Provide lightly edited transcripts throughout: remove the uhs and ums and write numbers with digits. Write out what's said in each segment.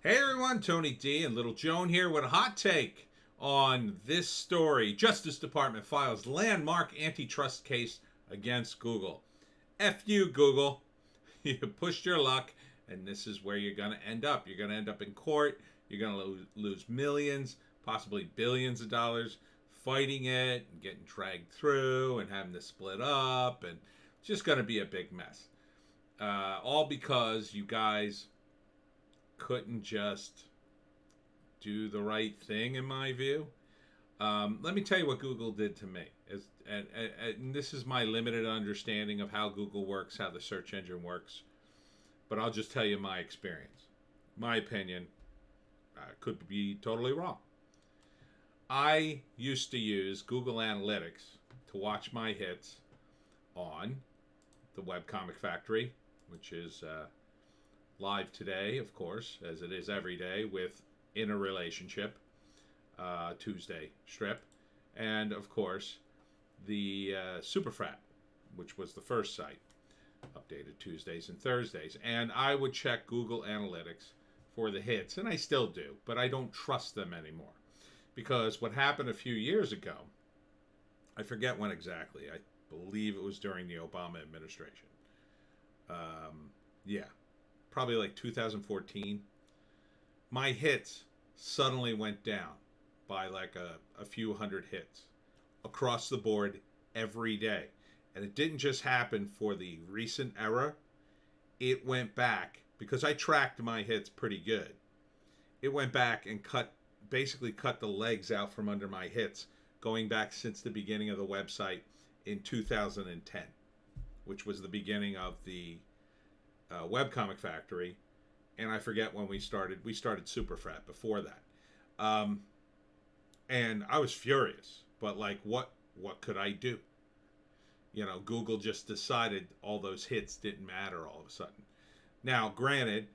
Hey everyone, Tony D and Little Joan here with a hot take on this story. Justice Department files landmark antitrust case against Google. F you, Google. You pushed your luck, and this is where you're going to end up. You're going to end up in court. You're going to lose millions, possibly billions of dollars fighting it and getting dragged through and having to split up, and it's just going to be a big mess. All because you guys couldn't just do the right thing, in my view. Let me tell you what Google did to me. And this is my limited understanding of how Google works, how the search engine works. But I'll just tell you my experience. My opinion could be totally wrong. I used to use Google Analytics to watch my hits on the Webcomic Factory, which is live today, of course, as it is every day, with In a Relationship, Tuesday strip, and of course the Superfrat, which was the first site, updated Tuesdays and Thursdays. And I would check Google Analytics for the hits, and I still do, but I don't trust them anymore. Because what happened a few years ago, I forget when exactly, I believe it was during the Obama administration. Yeah, probably like 2014, my hits suddenly went down by like a few hundred hits across the board every day. And it didn't just happen for the recent era. It went back, because I tracked my hits pretty good. It went back and basically cut the legs out from under my hits, going back since the beginning of the website in 2010, which was the beginning of the Webcomic Factory. And I forget when we started. We started Superfrat before that. And I was furious. But like, what could I do? You know, Google just decided all those hits didn't matter all of a sudden. Now, granted,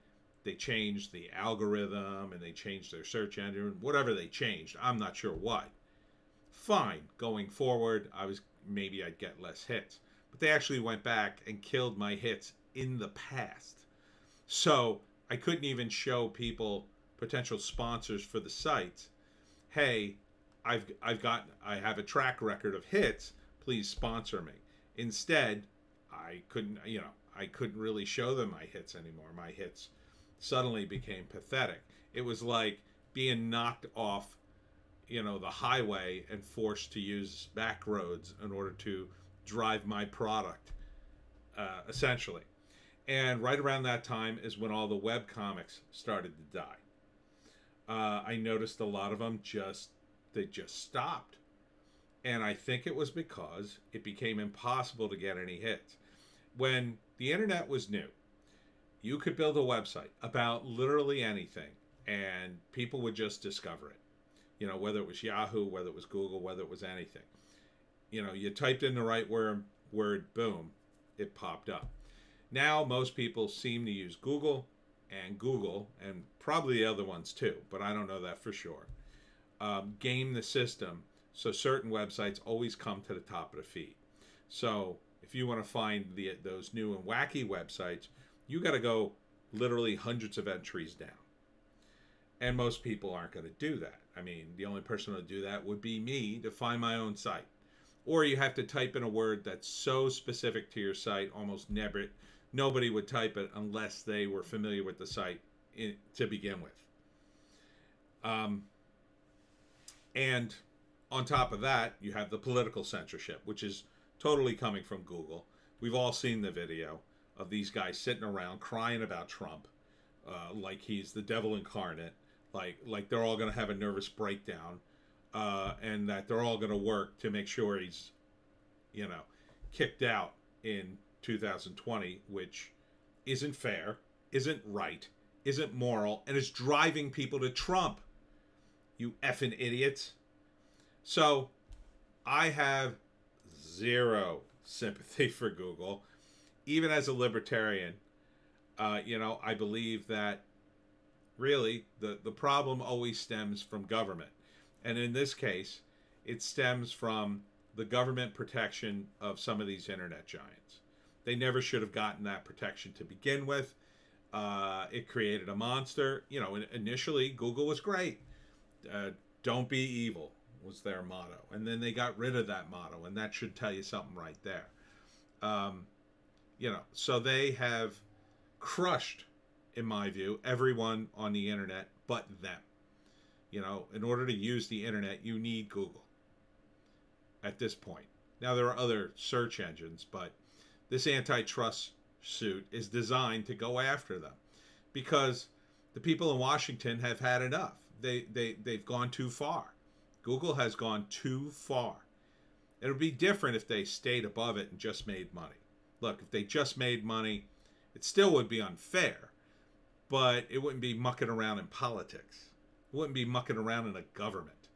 they changed the algorithm and they changed their search engine, whatever they changed. I'm not sure why. Fine, going forward, maybe I'd get less hits. But they actually went back and killed my hits in the past. So I couldn't even show people, potential sponsors for the site, hey, I have a track record of hits, please sponsor me. Instead, I couldn't really show them my hits anymore. My hits suddenly became pathetic. It was like being knocked off, the highway and forced to use back roads in order to drive my product, essentially. And right around that time is when all the web comics started to die. I noticed a lot of them just stopped. And I think it was because it became impossible to get any hits. When the internet was new, you could build a website about literally anything, and people would just discover it. Whether it was Yahoo, whether it was Google, whether it was anything. You typed in the right word, boom, it popped up. Now most people seem to use Google, and probably the other ones too, but I don't know that for sure. Game the system so certain websites always come to the top of the feed. So if you want to find those new and wacky websites, you got to go literally hundreds of entries down. And most people aren't going to do that. I mean, the only person to do that would be me, to find my own site. Or you have to type in a word that's so specific to your site, almost nobody would type it unless they were familiar with the site to begin with. And on top of that, you have the political censorship, which is totally coming from Google. We've all seen the video of these guys sitting around crying about Trump, like he's the devil incarnate, like they're all going to have a nervous breakdown, and that they're all going to work to make sure he's, kicked out in 2020, which isn't fair, isn't right, isn't moral, and is driving people to Trump. You effing idiots. So I have zero sympathy for Google. Even as a libertarian, I believe that really the problem always stems from government. And in this case, it stems from the government protection of some of these internet giants. They never should have gotten that protection to begin with. It created a monster. You know, initially Google was great. Uh, don't be evil was their motto, and then they got rid of that motto, and that should tell you something right there. Um, you know, so they have crushed, in my view, everyone on the internet but them. You know, in order to use the internet, you need Google at this point. Now, there are other search engines, but this antitrust suit is designed to go after them because the people in Washington have had enough. They've gone too far. Google has gone too far. It would be different if they stayed above it and just made money. Look, if they just made money, it still would be unfair, but it wouldn't be mucking around in politics. It wouldn't be mucking around in a government.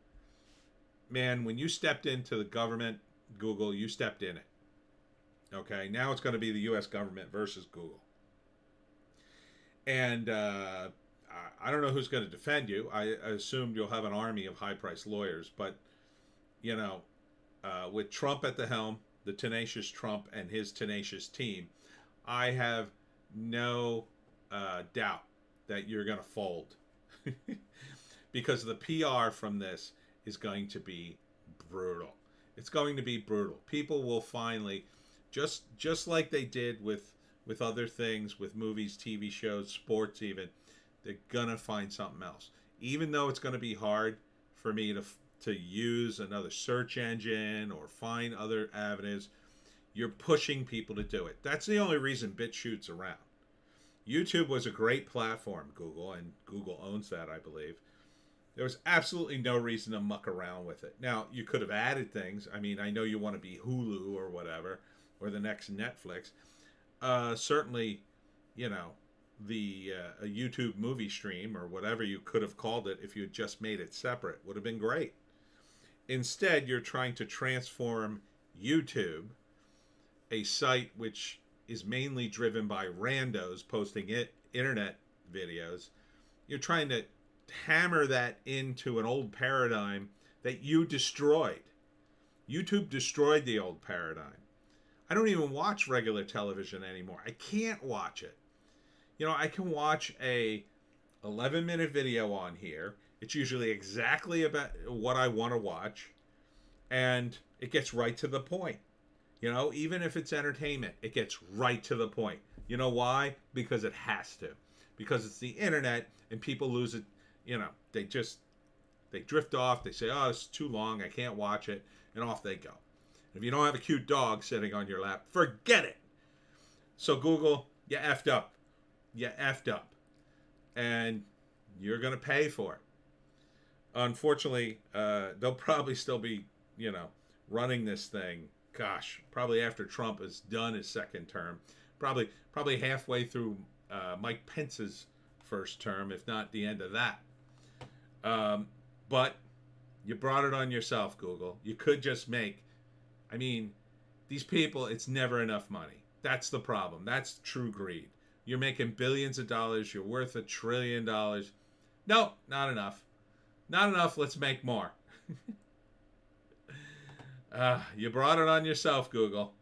Man, when you stepped into the government, Google, you stepped in it. Okay, now it's going to be the U.S. government versus Google. And I don't know who's going to defend you. I assumed you'll have an army of high-priced lawyers, but, you know, with Trump at the helm, the tenacious Trump and his tenacious team, I have no doubt that you're going to fold. Because the PR from this is going to be brutal. It's going to be brutal. People will finally, just like they did with other things, with movies, TV shows, sports even, they're going to find something else. Even though it's going to be hard for me to use another search engine or find other avenues, you're pushing people to do it. That's the only reason BitChute's around. YouTube was a great platform, Google, and Google owns that, I believe. There was absolutely no reason to muck around with it. Now, you could have added things. I mean, I know you want to be Hulu or whatever, or the next Netflix. Certainly, you know, a YouTube movie stream or whatever you could have called it if you had just made it separate would have been great. Instead, you're trying to transform YouTube, a site which is mainly driven by randos posting internet videos. You're trying to hammer that into an old paradigm that you destroyed. YouTube destroyed the old paradigm. I don't even watch regular television anymore. I can't watch it. You know, I can watch a 11-minute video on here. It's usually exactly about what I want to watch, and it gets right to the point. You know, even if it's entertainment, it gets right to the point. You know why? Because it has to. Because it's the internet, and people lose it. You know, they drift off. They say, oh, it's too long. I can't watch it. And off they go. If you don't have a cute dog sitting on your lap, forget it. So Google, you effed up. You effed up. And you're going to pay for it. Unfortunately, they'll probably still be, you know, running this thing. Gosh, probably after Trump is done his second term. Probably halfway through Mike Pence's first term, if not the end of that. But you brought it on yourself, Google. You could just make, I mean, these people, it's never enough money. That's the problem. That's true greed. You're making billions of dollars. You're worth $1 trillion. No, not enough. Not enough. Let's make more. You brought it on yourself, Google.